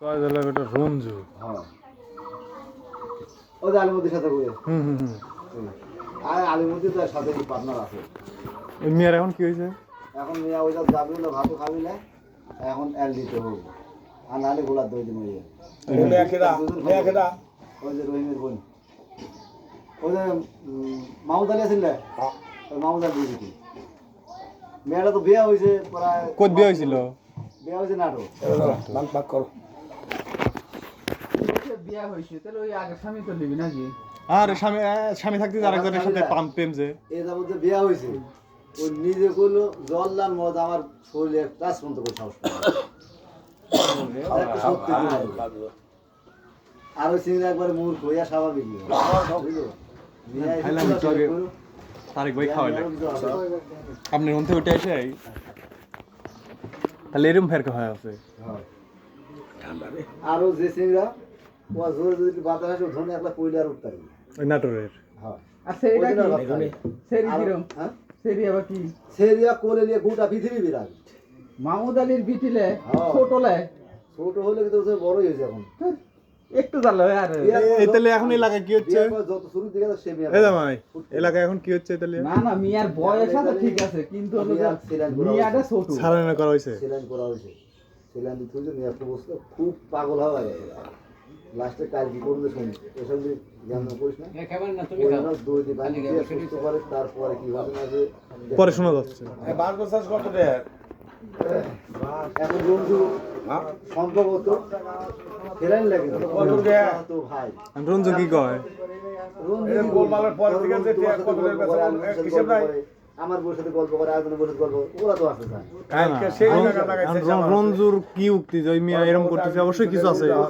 কয় দিলে এটা রঞ্জু। হ্যাঁ ওই যে আলিমুদ্দির সাথে করে আর আলিমুদ্দির তার সাথে পার্টনার আছে। এই মেয়ের এখন কি হয়েছে? এখন মিয়া ওই সব যাবি না, ভাতও খাবি না, এখন এল দিতে হবে আর নাহলে গোলার দই দিন। ওই যে রহিমের বোন, ওই যে মাহমুদ আলী আছেন না, ওই মাহমুদ আলী দিদি মেয়েটা তো বিয়ে হয়েছে প্রায়। কত বিয়ে হয়েছিল? বিয়ে হয়েছে নাটক বিয়া হয়েছে তাহলে ওই আগের স্বামী তো নিবি নাকি? আর স্বামী স্বামী থাকতে আরেকজনের সাথে প্রেম যে এই যাবত যে বিয়ে হয়েছে ওই নিজে করলো জল দান মদ আমার শরীরে টাচ পর্যন্ত করে সাহস পায় না। আর ওই সিংড়া একবারে মূর্খ হইয়া স্বাভাবিক তারেক ভাই খাওয়াইলে আপনি মন থেকে উঠে এসে তাহলে এরম ফেরকে হয় আছে। আরো যে সিংড়া ও জোরে যদি বাতাস আসে ধরে একলা পইলে আর উঠতে পারবে। ওই নাটোরের হ্যাঁ আর সেইটা কি? সেরি আরো- কিরম? হ্যাঁ সেরি আবার কি? সেরিয়া কোলে নিয়ে গোটা পৃথিবী বিরাট। মাহমুদ আলীর বিটিলে হ্যাঁ। ছোটলে ছোট হলে কিন্তু সে বড়ই হয়েছে এখন। একটু জানলো আর এই তাহলে এখন এলাকায় কি হচ্ছে? বিয়ের পর যত শুরুর দিকে তো সে বিয়ে এই জামাই এলাকায় এখন কি হচ্ছে তাহলে? না না মিয়ার বয়স আছে ঠিক আছে কিন্তু হলো যে মিয়াটা ছোট। সারানো করা হয়েছে। সেলাইন করা হয়েছে, সেলাইন দিতে হয়েছে, নিয়ে বসলো খুব পাগল হওয়া গেছে। লাস্টে কাজ কি করবে শুনি এসব যে জ্ঞান করিস না দই দিয়ে পানি দিয়ে সুস্থ করে তারপরে কি হবে না যে পরে শোনা যাচ্ছে। এখন বন্ধু সম্ভবত সেলাইন লাগে তো ভাই রঞ্জু কি কয়? আমার বউর সাথে গল্প করে আরেকজনের বউর সাথে গল্প করে, ওরা তো আসে না। রঞ্জুর কি উক্তি যে ওই মেয়ে এরম করতেছে? অবশ্যই কিছু আছে, আমি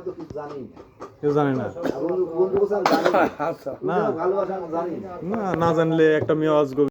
তো কিছু জানি না। কেউ জানে না। বন্ধু বন্ধু বলছে আমি জানি না। না ভালোবাসা আমি জানি না। না জানলে একটা মেয়ে আজকে